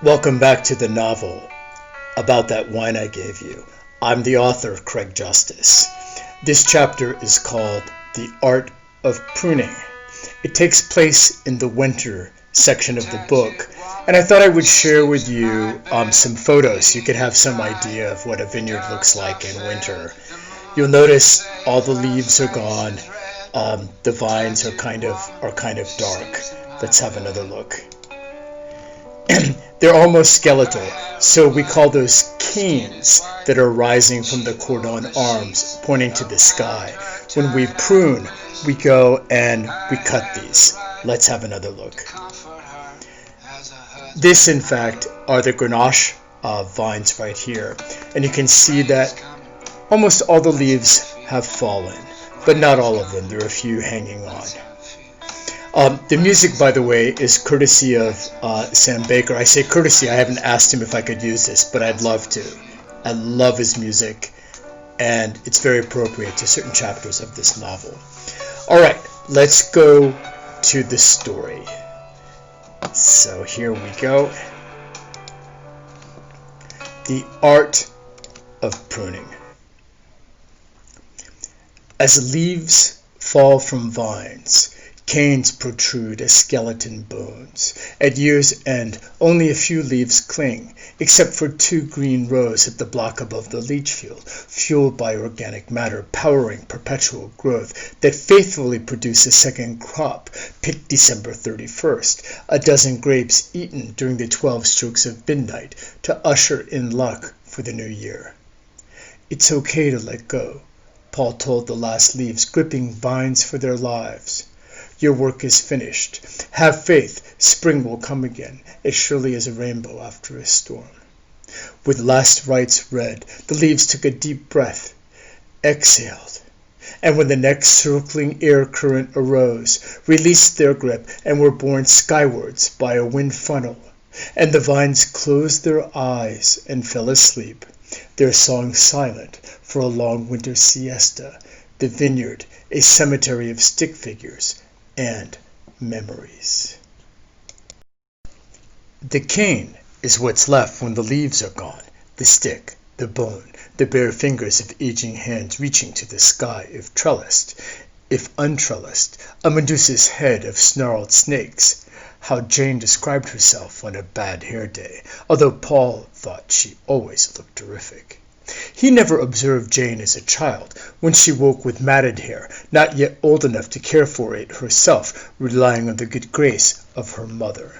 Welcome back to the novel about that wine I gave you. I'm the author, Craig Justice. This chapter is called The Art of Pruning. It takes place in the winter section of the book, and I thought I would share with you some photos so you could have some idea of what a vineyard looks like in winter. You'll notice all the leaves are gone. The vines are kind of dark. Let's have another look. They're almost skeletal, so we call those canes that are rising from the cordon arms pointing to the sky. When we prune, we go and we cut these. Let's have another look. This, in fact, are the Grenache vines right here, and you can see that almost all the leaves have fallen, but not all of them. There are a few hanging on. The music, by the way, is courtesy of Sam Baker. I say courtesy, I haven't asked him if I could use this, but I'd love to. I love his music, and it's very appropriate to certain chapters of this novel. All right, let's go to the story. So here we go. The Art of Pruning. As leaves fall from vines, canes protrude as skeleton bones. At year's end, only a few leaves cling, except for 2 green rows at the block above the leach field, fueled by organic matter, powering perpetual growth that faithfully produce a second crop, picked December 31st, a dozen grapes eaten during the 12 strokes of midnight to usher in luck for the new year. It's okay to let go, Paul told the last leaves, gripping vines for their lives. Your work is finished. Have faith, spring will come again, as surely as a rainbow after a storm. With last rites read, the leaves took a deep breath, exhaled, and when the next circling air current arose, released their grip and were borne skywards by a wind funnel, and the vines closed their eyes and fell asleep, their song silent for a long winter siesta, the vineyard a cemetery of stick figures and memories. The cane is what's left when the leaves are gone, the stick, the bone, the bare fingers of aging hands reaching to the sky if trellised, if untrellised, a Medusa's head of snarled snakes. How Jane described herself on a bad hair day, although Paul thought she always looked terrific. He never observed Jane as a child, when she woke with matted hair, not yet old enough to care for it herself, relying on the good grace of her mother.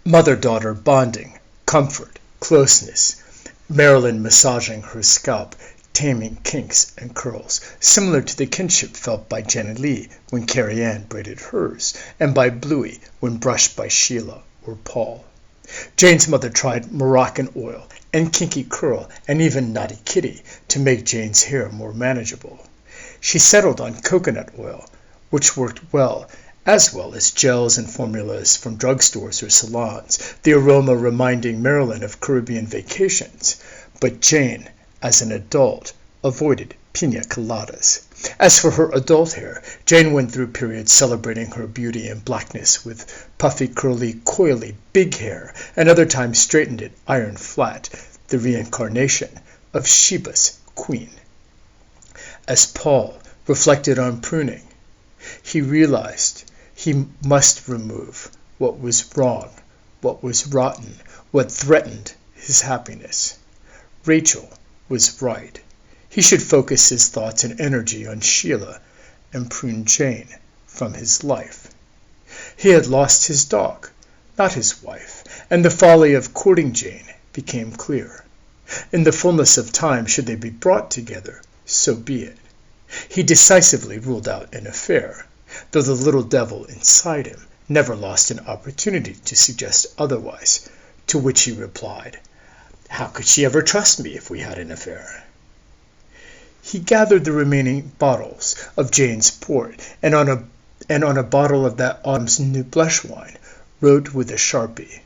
Mother-daughter bonding, comfort, closeness, Marilyn massaging her scalp, taming kinks and curls, similar to the kinship felt by Jenny Lee when Karianne braided hers, and by Bluey when brushed by Sheila or Paul. Jane's mother tried Moroccan oil and kinky curl and even Naughty Kitty to make Jane's hair more manageable. She settled on coconut oil, which worked well as gels and formulas from drugstores or salons, the aroma reminding Marilyn of Caribbean vacations. But Jane, as an adult, avoided pina coladas. As for her adult hair, Jane went through periods celebrating her beauty and blackness with puffy, curly, coily, big hair, and other times straightened it iron flat, the reincarnation of Sheba's queen. As Paul reflected on pruning, he realized he must remove what was wrong, what was rotten, what threatened his happiness. Rachel was right. He should focus his thoughts and energy on Sheila and prune Jane from his life. He had lost his dog, not his wife, and the folly of courting Jane became clear. In the fullness of time, should they be brought together, so be it. He decisively ruled out an affair, though the little devil inside him never lost an opportunity to suggest otherwise, to which he replied, "How could she ever trust me if we had an affair?" He gathered the remaining bottles of Jane's port, and on a bottle of that autumn's new blush wine, wrote with a Sharpie,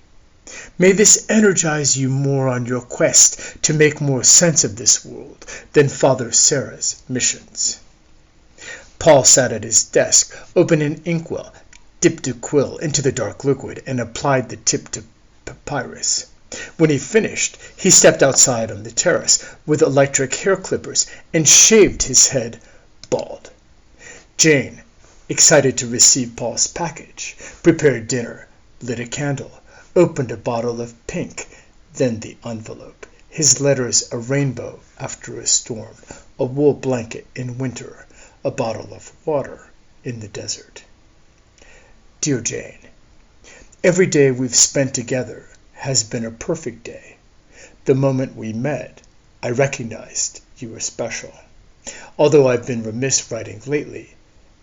"May this energize you more on your quest to make more sense of this world than Father Sarah's missions." Paul sat at his desk, opened an inkwell, dipped a quill into the dark liquid, and applied the tip to papyrus. When he finished, he stepped outside on the terrace with electric hair clippers and shaved his head bald. Jane, excited to receive Paul's package, prepared dinner, lit a candle, opened a bottle of pink, then the envelope. His letters a rainbow after a storm, a wool blanket in winter, a bottle of water in the desert. Dear Jane, every day we've spent together has been a perfect day. The moment we met, I recognized you were special. Although I've been remiss writing lately,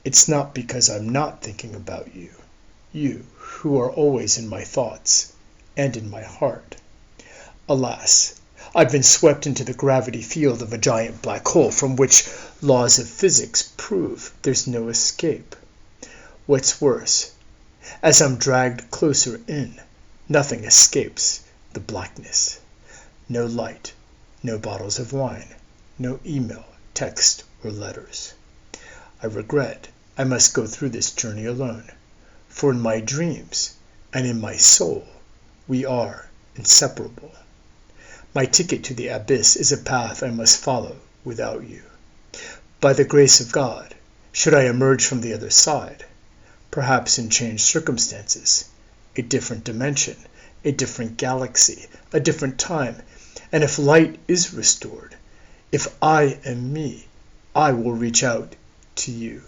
it's not because I'm not thinking about you. You, who are always in my thoughts and in my heart. Alas, I've been swept into the gravity field of a giant black hole from which laws of physics prove there's no escape. What's worse, as I'm dragged closer in, nothing escapes the blackness. No light, no bottles of wine, no email, text, or letters. I regret I must go through this journey alone, for in my dreams and in my soul we are inseparable. My ticket to the abyss is a path I must follow without you. By the grace of God, should I emerge from the other side, perhaps in changed circumstances, a different dimension, a different galaxy, a different time, and if light is restored, if I am me, I will reach out to you.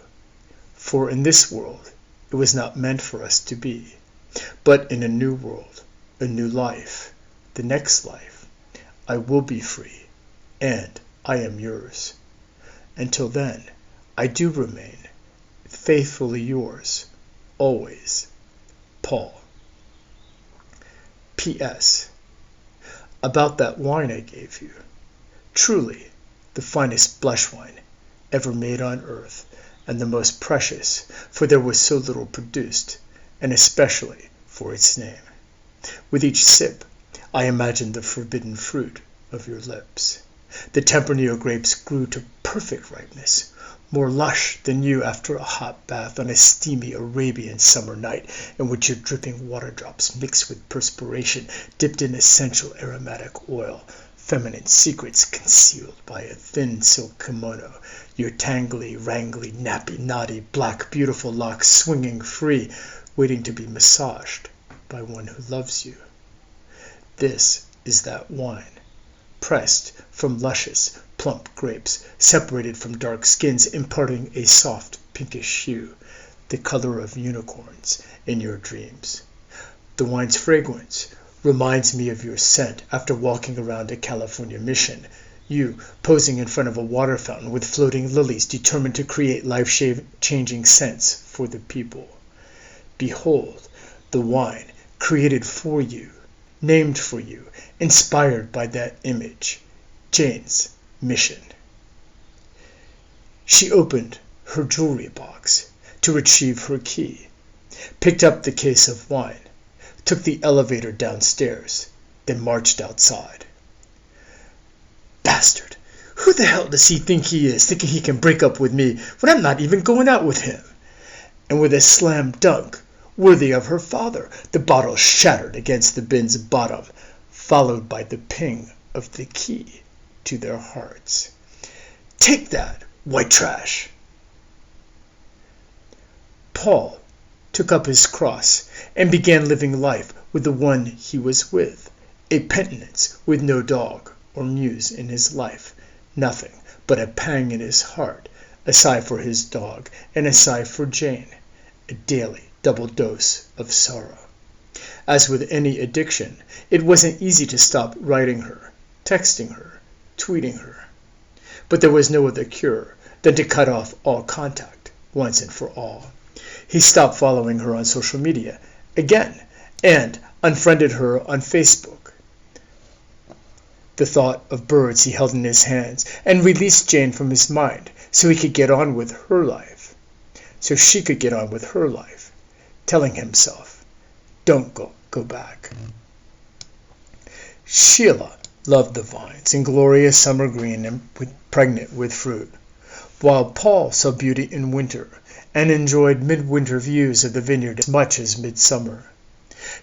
For in this world, it was not meant for us to be, but in a new world, a new life, the next life, I will be free, and I am yours. Until then, I do remain faithfully yours, always, Paul. P.S. About that wine I gave you. Truly, the finest blush wine ever made on earth, and the most precious, for there was so little produced, and especially for its name. With each sip, I imagined the forbidden fruit of your lips. The Tempranillo grapes grew to perfect ripeness, more lush than you after a hot bath on a steamy Arabian summer night, in which your dripping water drops mixed with perspiration, dipped in essential aromatic oil, feminine secrets concealed by a thin silk kimono, your tangly, wrangly, nappy, knotty, black, beautiful locks swinging free, waiting to be massaged by one who loves you. This is that wine, pressed from luscious, plump grapes, separated from dark skins, imparting a soft pinkish hue, the color of unicorns in your dreams. The wine's fragrance reminds me of your scent after walking around a California mission, you posing in front of a water fountain with floating lilies, determined to create life-changing scents for the people. Behold, the wine created for you, named for you, inspired by that image, Jane's mission. She opened her jewelry box to retrieve her key, picked up the case of wine, took the elevator downstairs, then marched outside. Bastard! Who the hell does he think he is, thinking he can break up with me when I'm not even going out with him? And with a slam dunk, worthy of her father, the bottle shattered against the bin's bottom, followed by the ping of the key to their hearts. Take that, white trash! Paul took up his cross and began living life with the one he was with, a penitence with no dog or muse in his life, nothing but a pang in his heart, a sigh for his dog and a sigh for Jane, a daily double dose of sorrow. As with any addiction, it wasn't easy to stop writing her, texting her, tweeting her. But there was no other cure than to cut off all contact once and for all. He stopped following her on social media again and unfriended her on Facebook. The thought of birds he held in his hands and released Jane from his mind so he could get on with her life, so she could get on with her life, telling himself, don't go back. Sheila loved the vines in glorious summer green and pregnant with fruit, while Paul saw beauty in winter and enjoyed midwinter views of the vineyard as much as midsummer.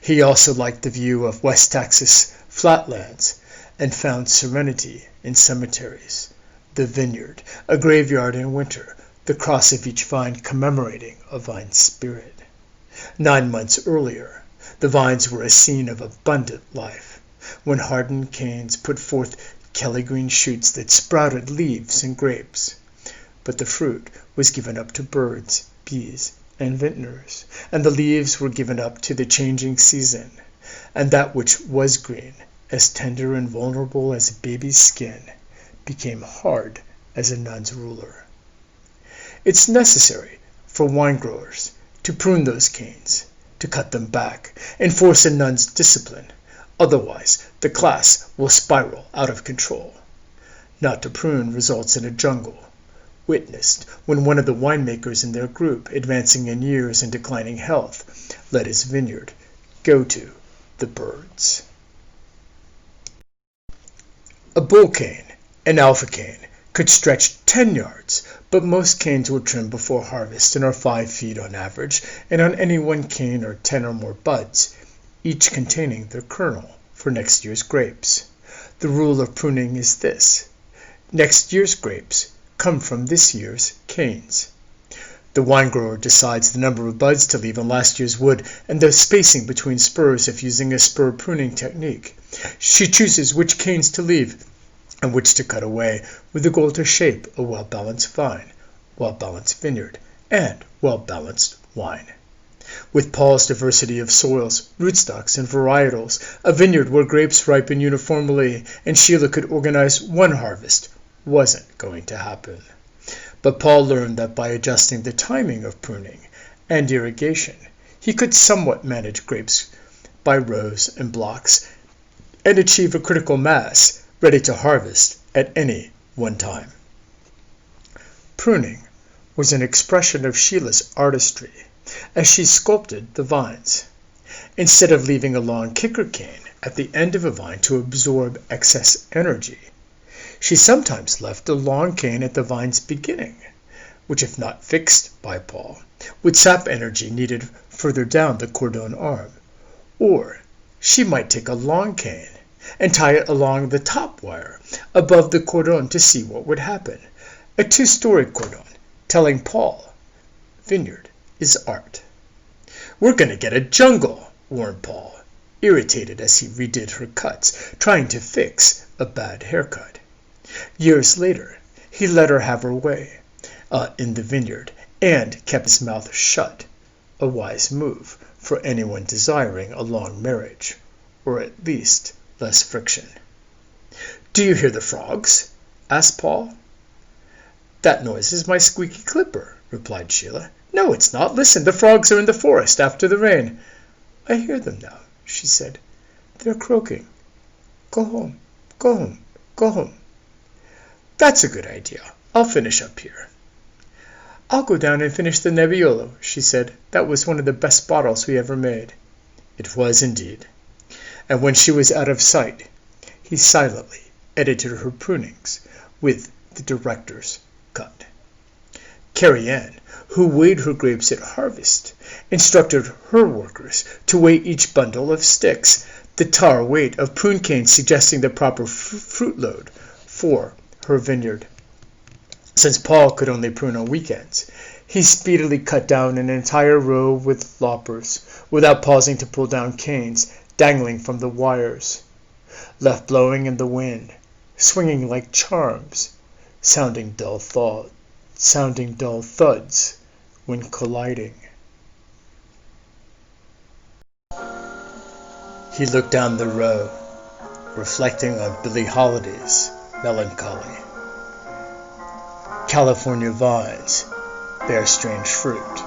He also liked the view of West Texas flatlands and found serenity in cemeteries, the vineyard, a graveyard in winter, the cross of each vine commemorating a vine spirit. 9 months earlier, the vines were a scene of abundant life, when hardened canes put forth kelly-green shoots that sprouted leaves and grapes. But the fruit was given up to birds, bees, and vintners, and the leaves were given up to the changing season, and that which was green, as tender and vulnerable as a baby's skin, became hard as a nun's ruler. It's necessary for wine growers to prune those canes, to cut them back, enforce a nun's discipline. Otherwise, the class will spiral out of control. Not to prune results in a jungle, witnessed when one of the winemakers in their group, advancing in years and declining health, let his vineyard go to the birds. A bull cane, an alpha cane, could stretch 10 yards, but most canes were trimmed before harvest and are 5 feet on average, and on any one cane are 10 or more buds, each containing their kernel for next year's grapes. The rule of pruning is this: next year's grapes come from this year's canes. The wine grower decides the number of buds to leave on last year's wood and the spacing between spurs if using a spur pruning technique. She chooses which canes to leave and which to cut away, with the goal to shape a well-balanced vine, well-balanced vineyard, and well-balanced wine. With Paul's diversity of soils, rootstocks, and varietals, a vineyard where grapes ripen uniformly and Sheila could organize one harvest wasn't going to happen. But Paul learned that by adjusting the timing of pruning and irrigation, he could somewhat manage grapes by rows and blocks and achieve a critical mass ready to harvest at any one time. Pruning was an expression of Sheila's artistry as she sculpted the vines. Instead of leaving a long kicker cane at the end of a vine to absorb excess energy, she sometimes left a long cane at the vine's beginning, which, if not fixed by Paul, would sap energy needed further down the cordon arm. Or she might take a long cane and tie it along the top wire above the cordon to see what would happen. A 2-story cordon, telling Paul, vineyard is art. "We're going to get a jungle," warned Paul, irritated as he redid her cuts, trying to fix a bad haircut. Years later, he let her have her way in the vineyard and kept his mouth shut, a wise move for anyone desiring a long marriage, or at least less friction. "Do you hear the frogs?" asked Paul. "That noise is my squeaky clipper," replied Sheila. "No, it's not. Listen, the frogs are in the forest after the rain." "I hear them now," she said. "They're croaking. Go home, go home, go home." "That's a good idea. I'll finish up here." "I'll go down and finish the Nebbiolo," she said. "That was one of the best bottles we ever made." It was indeed. And when she was out of sight, he silently edited her prunings with the director's cut. Karianne, who weighed her grapes at harvest, instructed her workers to weigh each bundle of sticks, the tar weight of prune canes suggesting the proper fruit load for her vineyard. Since Paul could only prune on weekends, he speedily cut down an entire row with loppers, without pausing to pull down canes dangling from the wires, left blowing in the wind, swinging like charms, sounding dull thuds when colliding. He looked down the row, reflecting on Billie Holiday's melancholy. California vines bear strange fruit,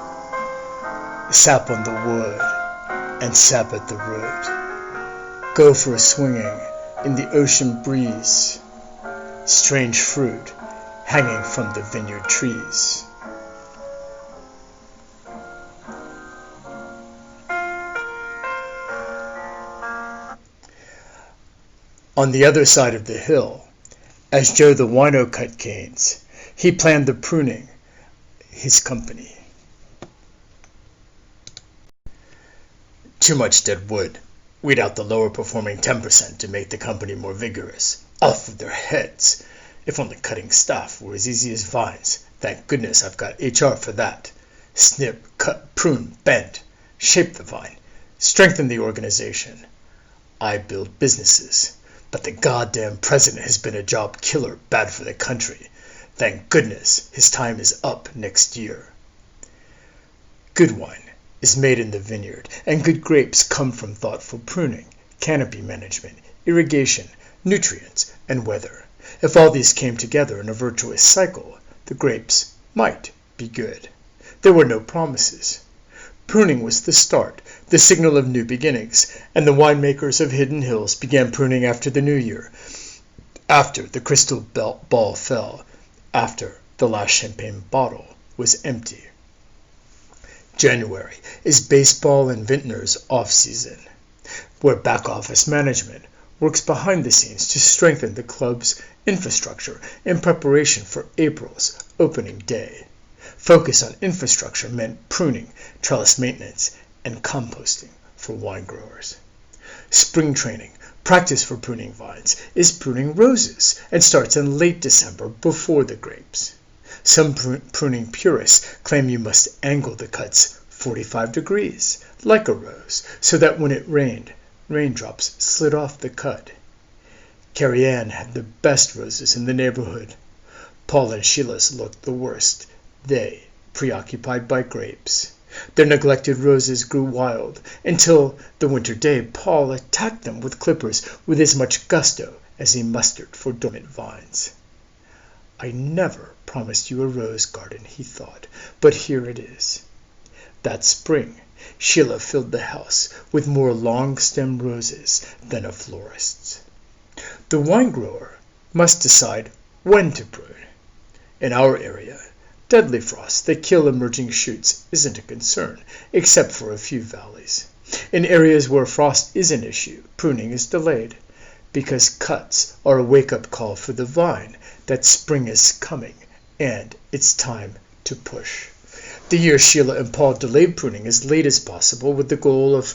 sap on the wood and sap at the root. Gopher swinging in the ocean breeze, strange fruit hanging from the vineyard trees. On the other side of the hill, as Joe the wino cut canes, he planned the pruning his company. Too much dead wood. Weed out the lower performing 10% to make the company more vigorous. Off with their heads. If only cutting staff were as easy as vines. Thank goodness I've got HR for that. Snip, cut, prune, bend. Shape the vine. Strengthen the organization. I build businesses. But the goddamn president has been a job killer, bad for the country. Thank goodness his time is up next year. Good wine is made in the vineyard, and good grapes come from thoughtful pruning, canopy management, irrigation, nutrients, and weather. If all these came together in a virtuous cycle, the grapes might be good. There were no promises. Pruning was the start, the signal of new beginnings, and the winemakers of Hidden Hills began pruning after the new year, after the crystal ball fell, after the last champagne bottle was empty. January is baseball and vintners off-season, where back-office management works behind the scenes to strengthen the club's infrastructure in preparation for April's opening day. Focus on infrastructure meant pruning, trellis maintenance, and composting for wine growers. Spring training, practice for pruning vines, is pruning roses and starts in late December before the grapes. Some pruning purists claim you must angle the cuts 45 degrees, like a rose, so that when it rained, raindrops slid off the cut. Karianne had the best roses in the neighborhood. Paul and Sheila's looked the worst, they preoccupied by grapes. Their neglected roses grew wild, until the winter day Paul attacked them with clippers with as much gusto as he mustered for dormant vines. I never promised you a rose garden, he thought, but here it is. That spring, Sheila filled the house with more long-stem roses than a florist's. The wine grower must decide when to prune. In our area, deadly frosts that kill emerging shoots isn't a concern, except for a few valleys. In areas where frost is an issue, pruning is delayed, because cuts are a wake-up call for the vine that spring is coming, and it's time to push. The year Sheila and Paul delayed pruning as late as possible with the goal of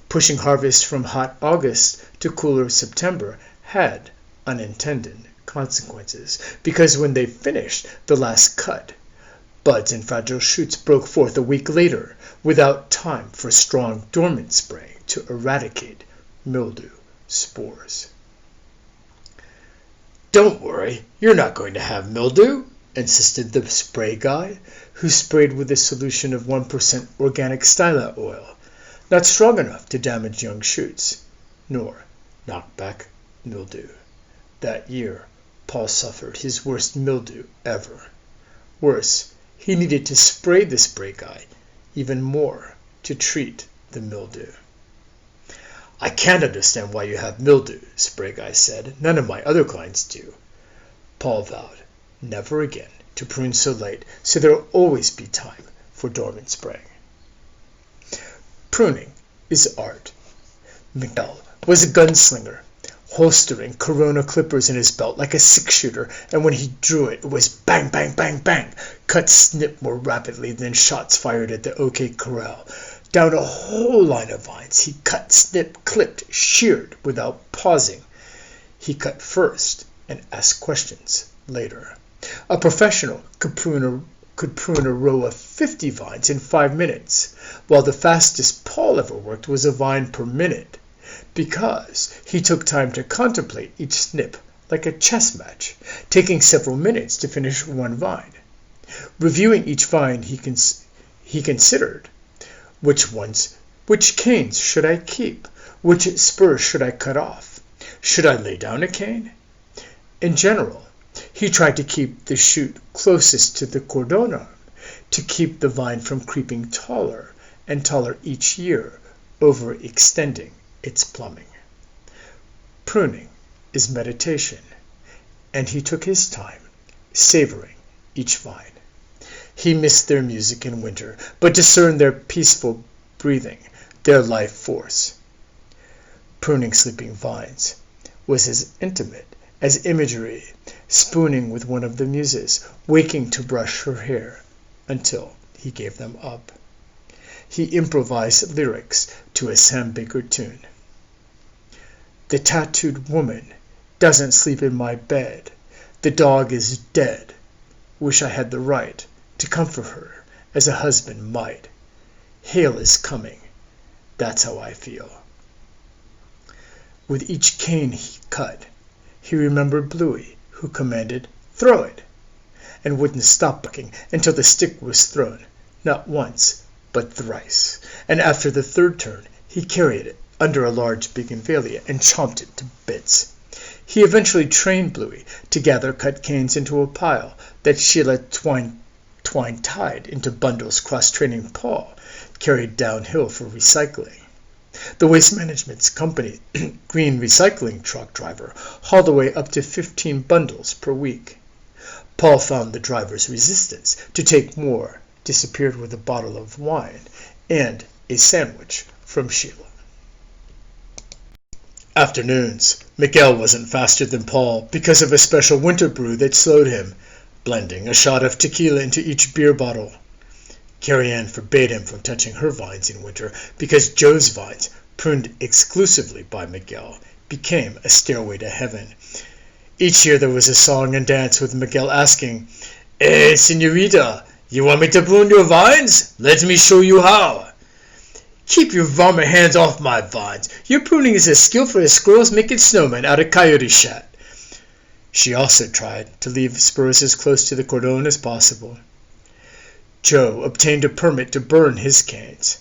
pushing harvest from hot August to cooler September had unintended consequences, because when they finished the last cut, buds and fragile shoots broke forth a week later without time for strong dormant spraying to eradicate mildew spores. Don't worry, you're not going to have mildew, insisted the spray guy, who sprayed with a solution of 1% organic styla oil, not strong enough to damage young shoots, nor knock back mildew. That year, Paul suffered his worst mildew ever. Worse, he needed to spray the spray guy even more to treat the mildew. I can't understand why you have mildew, spray guy said. None of my other clients do. Paul vowed never again to prune so late, so there'll always be time for dormant spraying. Pruning is art. Miguel was a gunslinger, holstering Corona clippers in his belt like a six-shooter, and when he drew it, it was bang, bang, bang, bang. Cuts snipped more rapidly than shots fired at the OK Corral. Down a whole line of vines, he cut, snipped, clipped, sheared without pausing. He cut first and asked questions later. A professional could prune a row of 50 vines in 5 minutes, while the fastest Paul ever worked was a vine per minute, because he took time to contemplate each snip like a chess match, taking several minutes to finish one vine. Reviewing each vine, he considered which canes should I keep, which spurs should I cut off, should I lay down a cane? In general, he tried to keep the shoot closest to the cordon arm, to keep the vine from creeping taller and taller each year, overextending its plumbing. Pruning is meditation, and he took his time, savoring each vine. He missed their music in winter, but discerned their peaceful breathing, their life force. Pruning sleeping vines was as intimate as imagery, spooning with one of the muses, waking to brush her hair, until he gave them up. he improvised lyrics to a Sam Baker tune. The tattooed woman doesn't sleep in my bed. The dog is dead. Wish I had the right to comfort her as a husband might. Hail is coming. That's how I feel. With each cane he cut, he remembered Bluey, who commanded, "Throw it," and wouldn't stop bucking until the stick was thrown, not once, but thrice, and after the third turn he carried it under a large bougainvillea and chomped it to bits. He eventually trained Bluey to gather cut canes into a pile that Sheila twine tied into bundles cross-training Paul carried downhill for recycling. The Waste Management Company green recycling truck driver hauled away up to 15 bundles per week. Paul found the driver's resistance to take more disappeared with a bottle of wine and a sandwich from Sheila. Afternoons. Miguel wasn't faster than Paul because of a special winter brew that slowed him, blending a shot of tequila into each beer bottle. Karianne forbade him from touching her vines in winter because Joe's vines, pruned exclusively by Miguel, became a stairway to heaven. Each year there was a song and dance with Miguel asking, señorita, you want me to prune your vines? Let me show you how. Keep your varmint hands off my vines. Your pruning is as skillful as squirrels making snowmen out of coyote shat. She also tried to leave spurs as close to the cordon as possible. Joe obtained a permit to burn his canes.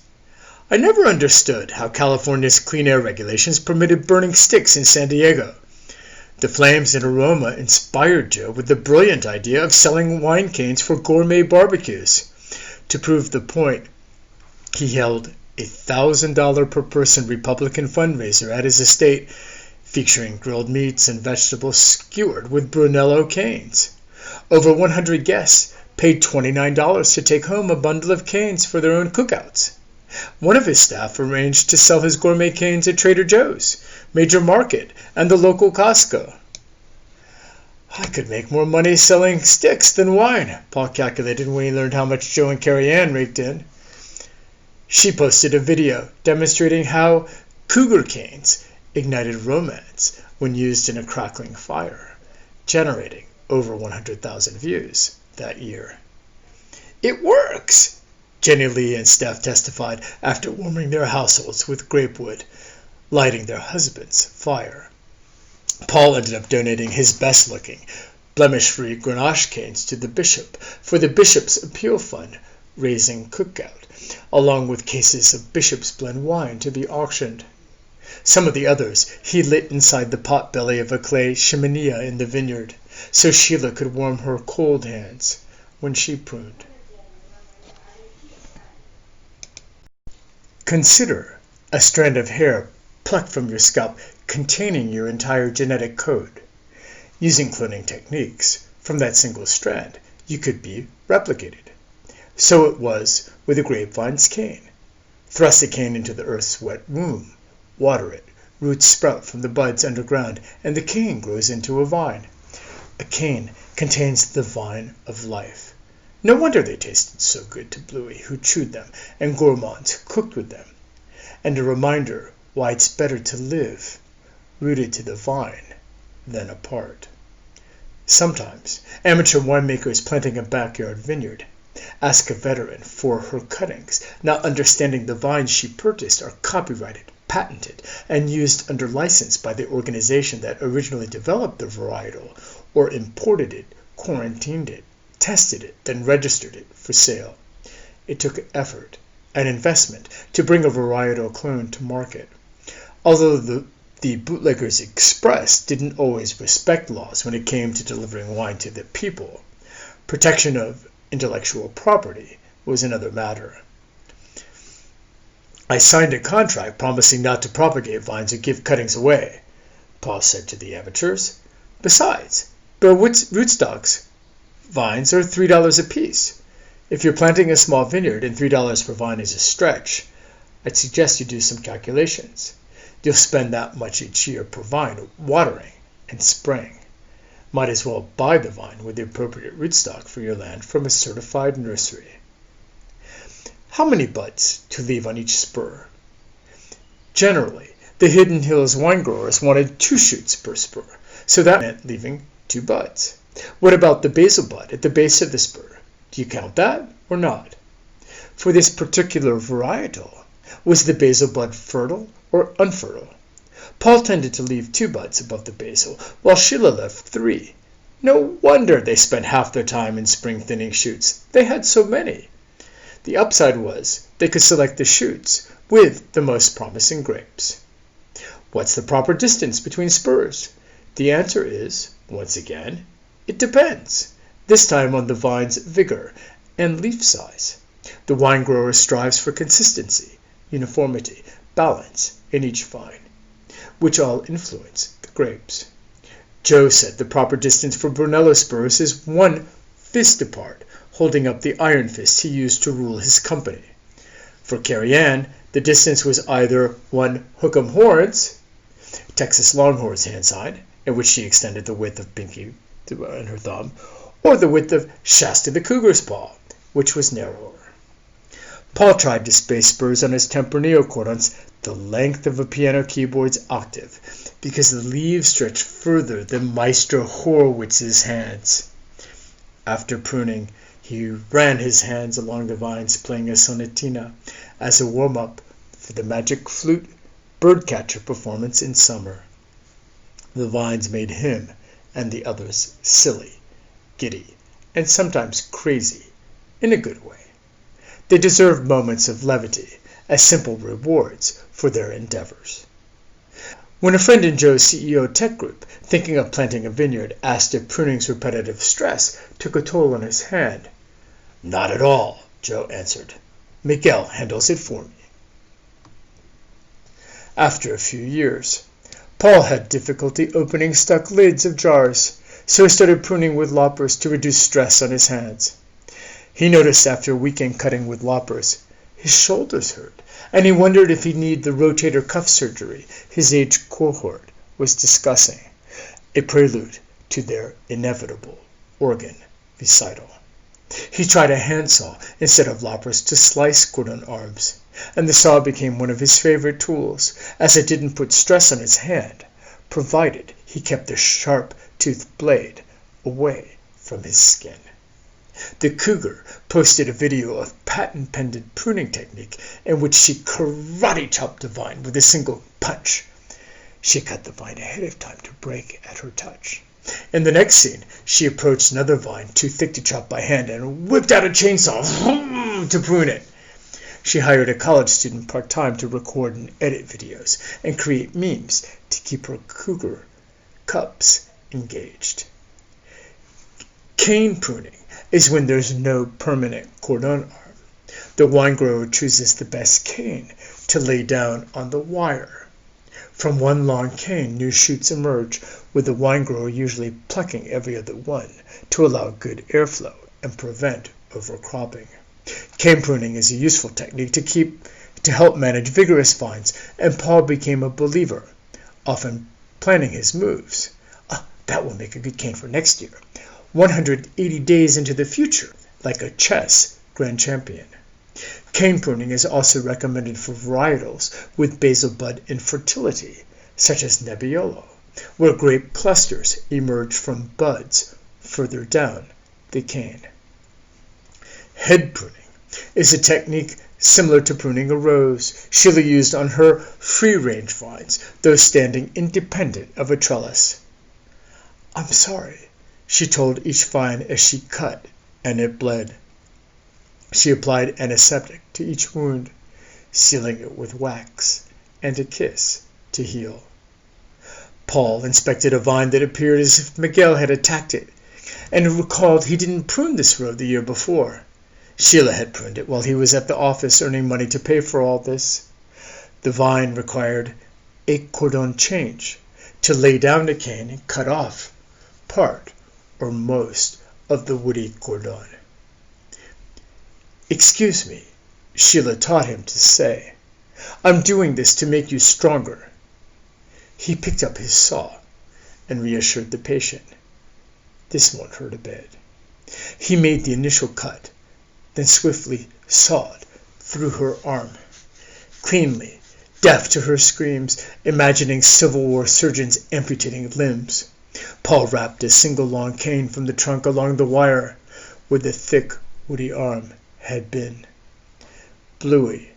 I never understood how California's clean air regulations permitted burning sticks in San Diego. The flames and aroma inspired Joe with the brilliant idea of selling wine canes for gourmet barbecues. To prove the point, he held a $1,000 per person Republican fundraiser at his estate, featuring grilled meats and vegetables skewered with Brunello canes. Over 100 guests paid $29 to take home a bundle of canes for their own cookouts. One of his staff arranged to sell his gourmet canes at Trader Joe's, Major Market, and the local Costco. I could make more money selling sticks than wine, Paul calculated when he learned how much Joe and Karianne raked in. She posted a video demonstrating how cougar canes ignited romance when used in a crackling fire, generating over 100,000 views that year. It works, Jenny Lee and Steph testified after warming their households with grape wood, lighting their husband's fire. Paul ended up donating his best-looking, blemish-free Grenache canes to the bishop for the Bishop's Appeal Fund raising cookout, along with cases of Bishop's Blend wine to be auctioned. Some of the others he lit inside the pot-belly of a clay chimenea in the vineyard, so Sheila could warm her cold hands when she pruned. Consider a strand of hair plucked from your scalp containing your entire genetic code. Using cloning techniques from that single strand, you could be replicated. So it was with a grapevine's cane. Thrust a cane into the earth's wet womb, water it, roots sprout from the buds underground, and the cane grows into a vine. A cane contains the vine of life. No wonder they tasted so good to Bluey, who chewed them, and gourmands who cooked with them. And a reminder why it's better to live rooted to the vine than apart. Sometimes amateur winemakers planting a backyard vineyard ask a veteran for her cuttings, not understanding the vines she purchased are copyrighted, patented, and used under license by the organization that originally developed the varietal, or imported it, quarantined it, tested it, then registered it for sale. It took effort and investment to bring a varietal clone to market. Although the Bootleggers Express didn't always respect laws when it came to delivering wine to the people, protection of intellectual property was another matter. I signed a contract promising not to propagate vines or give cuttings away, Paul said to the amateurs. Besides, bare rootstocks vines are $3 apiece. If you're planting a small vineyard and $3 per vine is a stretch, I'd suggest you do some calculations. You'll spend that much each year per vine watering and spraying. Might as well buy the vine with the appropriate rootstock for your land from a certified nursery. how many buds to leave on each spur. Generally, the Hidden Hills wine growers wanted 2 shoots per spur, so that meant leaving 2 buds. What about the basil bud at the base of the spur? Do you count that or not? For this particular varietal, was the basil bud fertile or unfertile? Paul tended to leave 2 buds above the basil, while Sheila left 3. No wonder they spent half their time in spring thinning shoots. They had so many. The upside was they could select the shoots with the most promising grapes. What's the proper distance between spurs? The answer is, once again, it depends, this time on the vine's vigor and leaf size. The wine grower strives for consistency, uniformity, balance in each vine, which all influence the grapes. Joe said the proper distance for Brunello spurs is 1 fist apart, holding up the iron fist he used to rule his company. For Karianne, the distance was either 1 hook'em horns, Texas Longhorn's hand sign, in which she extended the width of Pinky and her thumb, or the width of Shasta the cougar's paw, which was narrower. Paul tried to space spurs on his Tempranillo cordons the length of a piano keyboard's octave, because the leaves stretched further than Maestro Horowitz's hands. After pruning, he ran his hands along the vines, playing a sonatina as a warm-up for the magic flute birdcatcher performance in summer. The vines made him and the others silly, giddy, and sometimes crazy, in a good way. They deserved moments of levity as simple rewards for their endeavors. When a friend in Joe's CEO tech group, thinking of planting a vineyard, asked if pruning's repetitive stress took a toll on his hand, "Not at all," Joe answered. "Miguel handles it for me." After a few years, Paul had difficulty opening stuck lids of jars, so he started pruning with loppers to reduce stress on his hands. He noticed after a weekend cutting with loppers, his shoulders hurt, and he wondered if he'd need the rotator cuff surgery his age cohort was discussing, a prelude to their inevitable organ recital. He tried a handsaw instead of loppers to slice cordon arms, and the saw became one of his favorite tools, as it didn't put stress on his hand, provided he kept the sharp-toothed blade away from his skin. The cougar posted a video of patent-pending pruning technique in which she karate-chopped a vine with a single punch. She cut the vine ahead of time to break at her touch. In the next scene, she approached another vine too thick to chop by hand and whipped out a chainsaw to prune it. She hired a college student part-time to record and edit videos and create memes to keep her cougar cubs engaged. Cane pruning is when there's no permanent cordon arm. The wine grower chooses the best cane to lay down on the wire. From one long cane, new shoots emerge, with the wine grower usually plucking every other one to allow good airflow and prevent overcropping. Cane pruning is a useful technique to help manage vigorous vines, and Paul became a believer, often planning his moves. That will make a good cane for next year. 180 days into the future, like a chess grand champion. Cane pruning is also recommended for varietals with basil bud infertility, such as Nebbiolo, where grape clusters emerge from buds further down the cane. Head pruning is a technique similar to pruning a rose Sheila used on her free-range vines, though standing independent of a trellis. "I'm sorry," she told each vine as she cut, and it bled. She applied antiseptic to each wound, sealing it with wax and a kiss to heal. Paul inspected a vine that appeared as if Miguel had attacked it, and recalled he didn't prune this row the year before. Sheila had pruned it while he was at the office earning money to pay for all this. The vine required a cordon change to lay down the cane and cut off part or most of the woody cordon. "Excuse me," Sheila taught him to say. "I'm doing this to make you stronger." He picked up his saw and reassured the patient. "This won't hurt a bit." He made the initial cut, then swiftly sawed through her arm. Cleanly, deaf to her screams, imagining Civil War surgeons amputating limbs, Paul wrapped a single long cane from the trunk along the wire where the thick, woody arm had been. Bluey,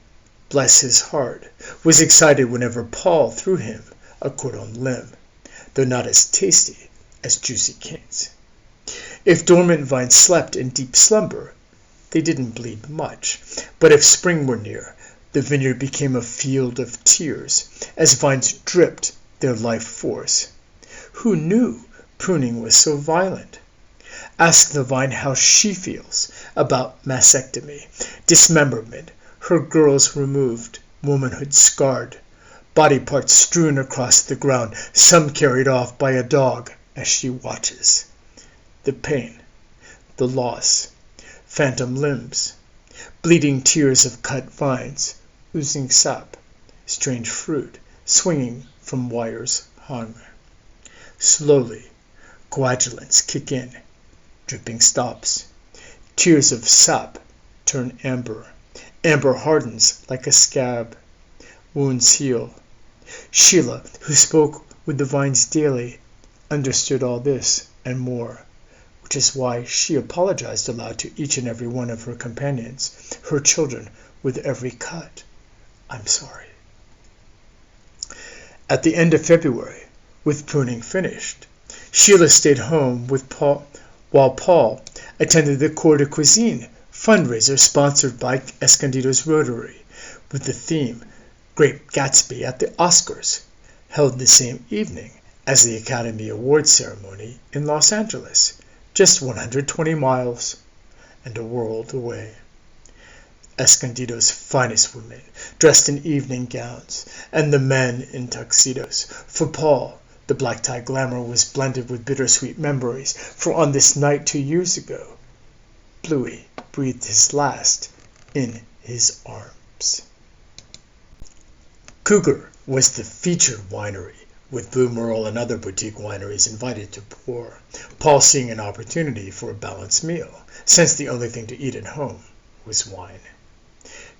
bless his heart, was excited whenever Paul threw him a cordon limb, though not as tasty as juicy canes. If dormant vines slept in deep slumber, they didn't bleed much, but if spring were near, the vineyard became a field of tears as vines dripped their life force. Who knew pruning was so violent? Ask the vine how she feels about mastectomy, dismemberment, her girls removed, womanhood scarred, body parts strewn across the ground, some carried off by a dog as she watches. The pain, the loss, phantom limbs, bleeding tears of cut vines, oozing sap, strange fruit, swinging from wires hung. Slowly, coagulants kick in, dripping stops. Tears of sap turn amber. Amber hardens like a scab. Wounds heal. Sheila, who spoke with the vines daily, understood all this and more, which is why she apologized aloud to each and every one of her companions, her children, with every cut. I'm sorry. At the end of February, with pruning finished, Sheila stayed home with Paul, while Paul attended the Cours de Cuisine fundraiser sponsored by Escondido's Rotary, with the theme Grape Gatsby at the Oscars, held the same evening as the Academy Awards ceremony in Los Angeles, just 120 miles and a world away. Escondido's finest women, dressed in evening gowns, and the men in tuxedos. For Paul, the black-tie glamour was blended with bittersweet memories, for on this night 2 years ago, Bluey breathed his last in his arms. Cougar was the featured winery, with Blue Merle and other boutique wineries invited to pour, Paul seeing an opportunity for a balanced meal, since the only thing to eat at home was wine.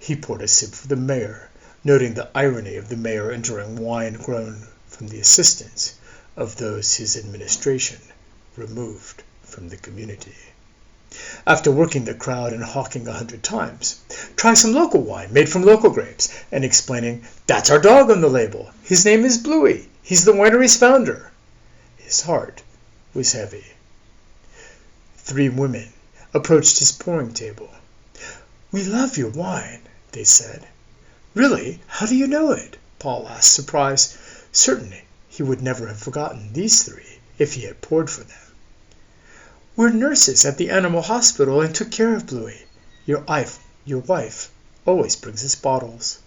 He poured a sip for the mayor, noting the irony of the mayor enjoying wine grown from the assistance of those his administration removed from the community. After working the crowd and hawking 100 times, try some local wine made from local grapes, and explaining, that's our dog on the label. His name is Bluey. He's the winery's founder. His heart was heavy. 3 women approached his pouring table. We love your wine, they said. Really? How do you know it? Paul asked, surprised. Certainly, he would never have forgotten these 3 if he had poured for them. We're nurses at the animal hospital and took care of Bluey. Your wife always brings us bottles.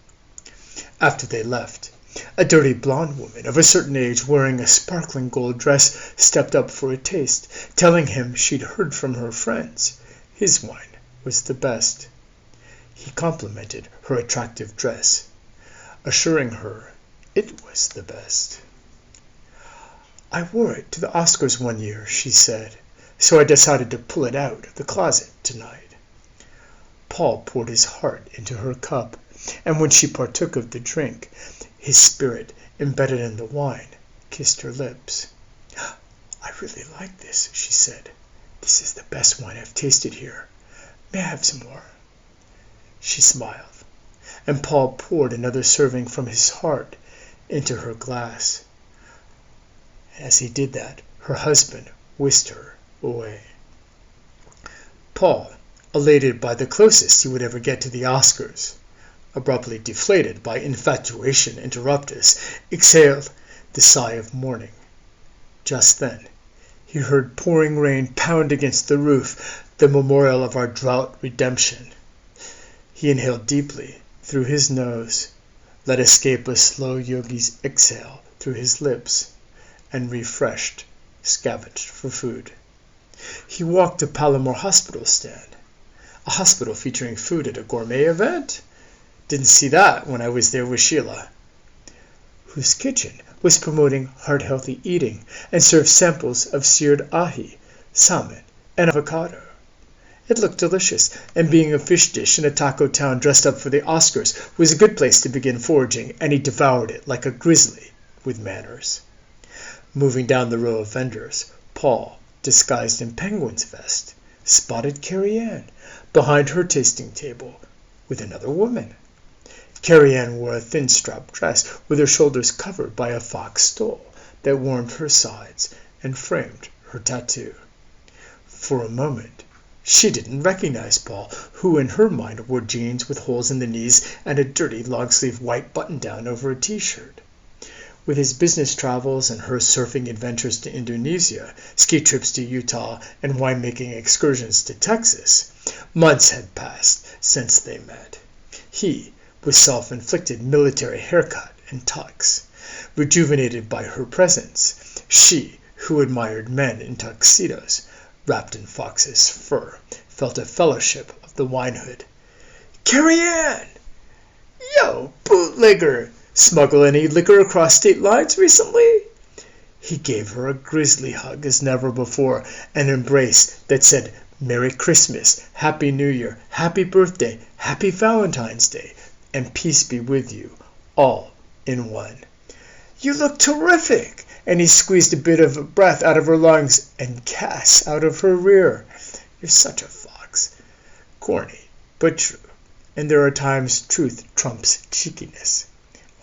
After they left, a dirty blonde woman of a certain age wearing a sparkling gold dress stepped up for a taste, telling him she'd heard from her friends his wine was the best. He complimented her attractive dress, assuring her it was the best. I wore it to the Oscars one year, she said, so I decided to pull it out of the closet tonight. Paul poured his heart into her cup, and when she partook of the drink, his spirit, embedded in the wine, kissed her lips. I really like this, she said. This is the best wine I've tasted here. May I have some more? She smiled, and Paul poured another serving from his heart into her glass. As he did that, her husband whisked her away. Paul, elated by the closest he would ever get to the Oscars, abruptly deflated by infatuation interruptus, exhaled the sigh of mourning. Just then, he heard pouring rain pound against the roof, the memorial of our drought redemption. He inhaled deeply through his nose, let escape a slow yogi's exhale through his lips, and refreshed, scavenged for food. He walked to Palomar Hospital stand, a hospital featuring food at a gourmet event. Didn't see that when I was there with Sheila, whose kitchen was promoting heart-healthy eating and served samples of seared ahi, salmon, and avocado. It looked delicious, and being a fish dish in a taco town dressed up for the Oscars was a good place to begin foraging, and he devoured it like a grizzly with manners. Moving down the row of vendors, Paul, disguised in penguin's vest, spotted Karianne behind her tasting table with another woman. Karianne wore a thin striped dress with her shoulders covered by a fox stole that warmed her sides and framed her tattoo. For a moment, she didn't recognize Paul, who in her mind wore jeans with holes in the knees and a dirty long-sleeve white button-down over a t-shirt. With his business travels and her surfing adventures to Indonesia, ski trips to Utah, and winemaking excursions to Texas, months had passed since they met. He, with self-inflicted military haircut and tux, rejuvenated by her presence, she, who admired men in tuxedos, wrapped in fox's fur, felt a fellowship of the winehood. "Karianne! Yo, bootlegger! Smuggle any liquor across state lines recently?" He gave her a grisly hug as never before, an embrace that said, "Merry Christmas, Happy New Year, Happy Birthday, Happy Valentine's Day, and peace be with you, all in one." "You look terrific!" And he squeezed a bit of breath out of her lungs and gas out of her rear. "You're such a fox." Corny, but true. And there are times truth trumps cheekiness.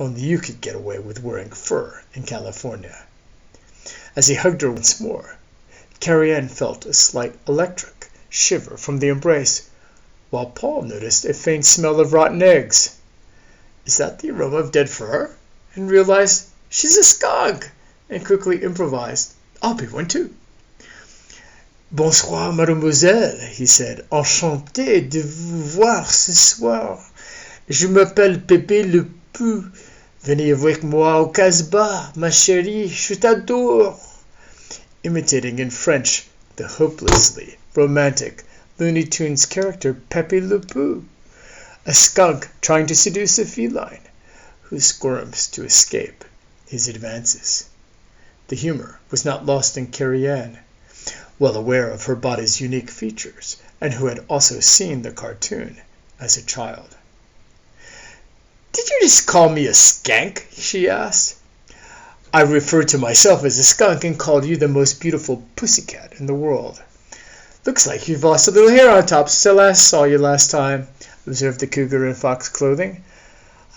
Only you could get away with wearing fur in California. As he hugged her once more, Karianne felt a slight electric shiver from the embrace, while Paul noticed a faint smell of rotten eggs. Is that the aroma of dead fur? And realized she's a skunk, and quickly improvised, "I'll be one too." "Bonsoir, mademoiselle," he said. "Enchanté de vous voir ce soir. Je m'appelle Pepe le Pou. Venez avec moi au Casbah, ma chérie, je t'adore." Imitating in French the hopelessly romantic Looney Tunes character Pepe le Pou, a skunk trying to seduce a feline who squirms to escape his advances. The humor was not lost in Karianne, well aware of her body's unique features, and who had also seen the cartoon as a child. "Did you just call me a skank?" she asked. "I referred to myself as a skunk and called you the most beautiful pussycat in the world." "Looks like you've lost a little hair on top since I last saw you last time," observed the cougar in fox clothing.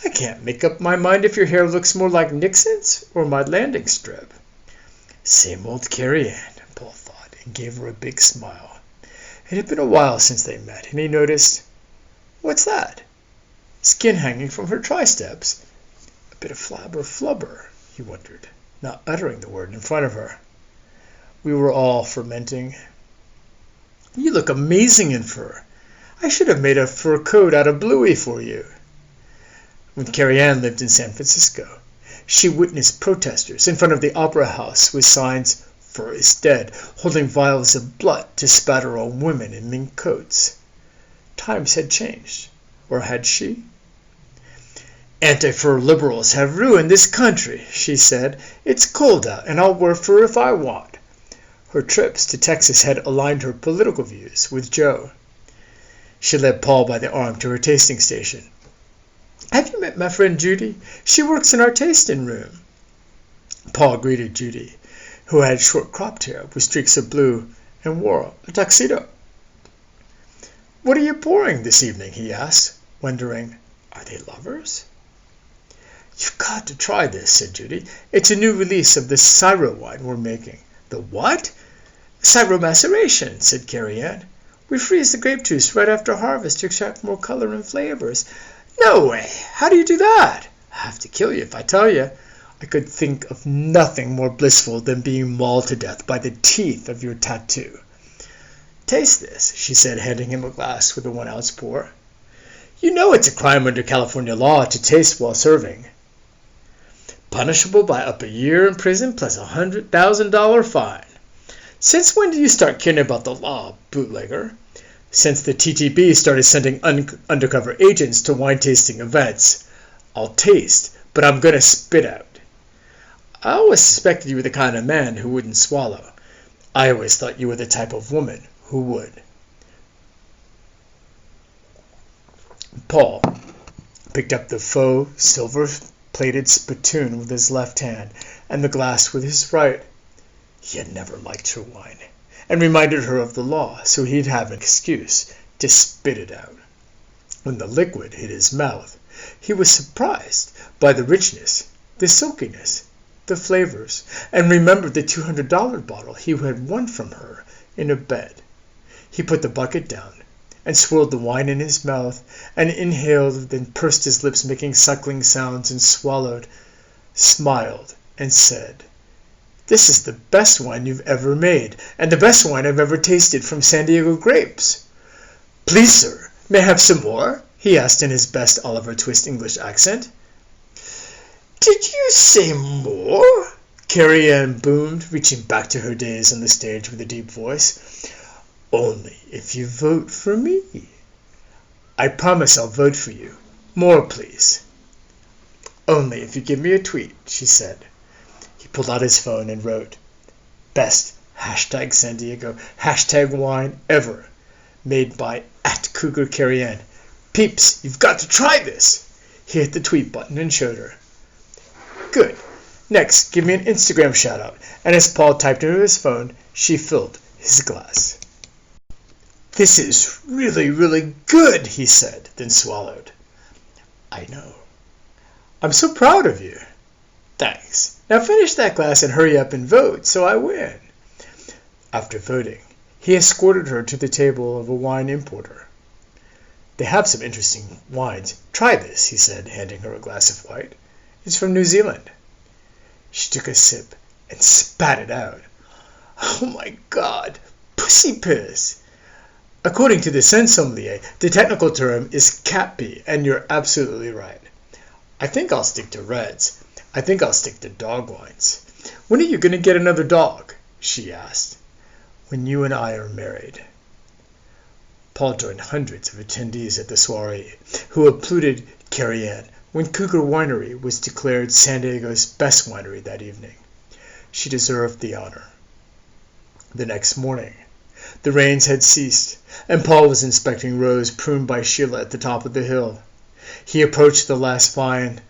"I can't make up my mind if your hair looks more like Nixon's or my landing strip." Same old Karianne, Paul thought, and gave her a big smile. It had been a while since they met, and he noticed, "What's that?" Skin hanging from her triceps. A bit of flab or flubber, he wondered, not uttering the word in front of her. "We were all fermenting." "You look amazing in fur. I should have made a fur coat out of Bluey for you." When Karianne lived in San Francisco, she witnessed protesters in front of the Opera House with signs, "Fur is dead," holding vials of blood to spatter on women in mink coats. Times had changed, or had she? "Anti-fur liberals have ruined this country," she said. "It's cold out, and I'll wear fur if I want." Her trips to Texas had aligned her political views with Joe. She led Paul by the arm to her tasting station. "Have you met my friend Judy? She works in our tasting room." Paul greeted Judy, who had short cropped hair with streaks of blue and wore a tuxedo. "What are you pouring this evening?" he asked, wondering, are they lovers? "You've got to try this," said Judy. "It's a new release of the Syro wine we're making." "The what?" "Syro maceration," said Karianne. "We freeze the grape juice right after harvest to extract more color and flavors." "No way! How do you do that?" "I have to kill you if I tell you. I could think of nothing more blissful than being mauled to death by the teeth of your tattoo." "Taste this," she said, handing him a glass with a 1-ounce pour. "You know it's a crime under California law to taste while serving." "Punishable by up a year in prison plus $100,000 fine." "Since when did you start caring about the law, bootlegger?" "Since the TTB started sending undercover agents to wine tasting events." "I'll taste, but I'm going to spit out." "I always suspected you were the kind of man who wouldn't swallow." "I always thought you were the type of woman who would." Paul picked up the faux silver-plated spittoon with his left hand and the glass with his right. He had never liked her wine, and reminded her of the law, so he'd have an excuse to spit it out. When the liquid hit his mouth, he was surprised by the richness, the silkiness, the flavors, and remembered the $200 bottle he had won from her in a bet. He put the bucket down and swirled the wine in his mouth and inhaled, then pursed his lips, making suckling sounds, and swallowed, smiled, and said, "This is the best wine you've ever made, and the best wine I've ever tasted from San Diego grapes." "Please, sir, may I have some more?" he asked in his best Oliver Twist English accent. "Did you say more?" Karianne boomed, reaching back to her days on the stage with a deep voice. "Only if you vote for me." "I promise I'll vote for you. More, please." "Only if you give me a tweet," she said. He pulled out his phone and wrote, "Best #San Diego #wine ever, made by @CougarKarianne. Peeps, you've got to try this." He hit the tweet button and showed her. "Good. Next, give me an Instagram shout-out." And as Paul typed into his phone, she filled his glass. "This is really, really good," he said, then swallowed. "I know. I'm so proud of you." "Thanks. Now finish that glass and hurry up and vote so I win." After voting, he escorted her to the table of a wine importer. "They have some interesting wines. Try this," he said, handing her a glass of white. "It's from New Zealand." She took a sip and spat it out. "Oh my God, pussy piss." According to the Sense Sommelier, the technical term is cat pee, and you're absolutely right. "I think I'll stick to reds. I think I'll stick to dog wines." "When are you going to get another dog?" she asked. "When you and I are married." Paul joined hundreds of attendees at the soiree, who applauded Karianne when Cougar Winery was declared San Diego's best winery that evening. She deserved the honor. The next morning, the rains had ceased, and Paul was inspecting rows pruned by Sheila at the top of the hill. He approached the last vine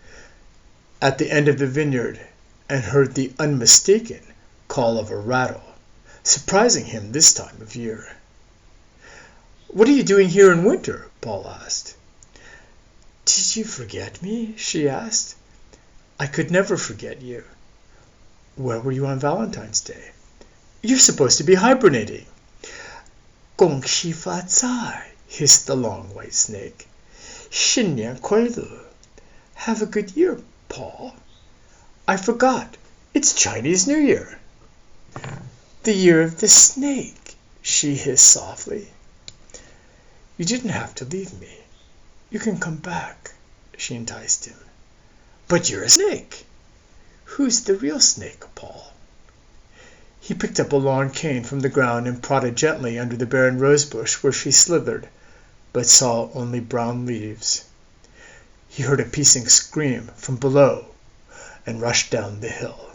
at the end of the vineyard and heard the unmistaken call of a rattle, surprising him this time of year. "What are you doing here in winter?" Paul asked. "Did you forget me?" she asked. "I could never forget you." "Where were you on Valentine's Day?" "You're supposed to be hibernating." "Gong Shi Fa Cai," hissed the long white snake. "Xin Nian Kuai Lu." "Have a good year, Paul." "I forgot. It's Chinese New Year." "The year of the snake," she hissed softly. "You didn't have to leave me. You can come back," she enticed him. "But you're a snake." "Who's the real snake, Paul?" He picked up a long cane from the ground and prodded gently under the barren rosebush where she slithered, but saw only brown leaves. He heard a piercing scream from below and rushed down the hill.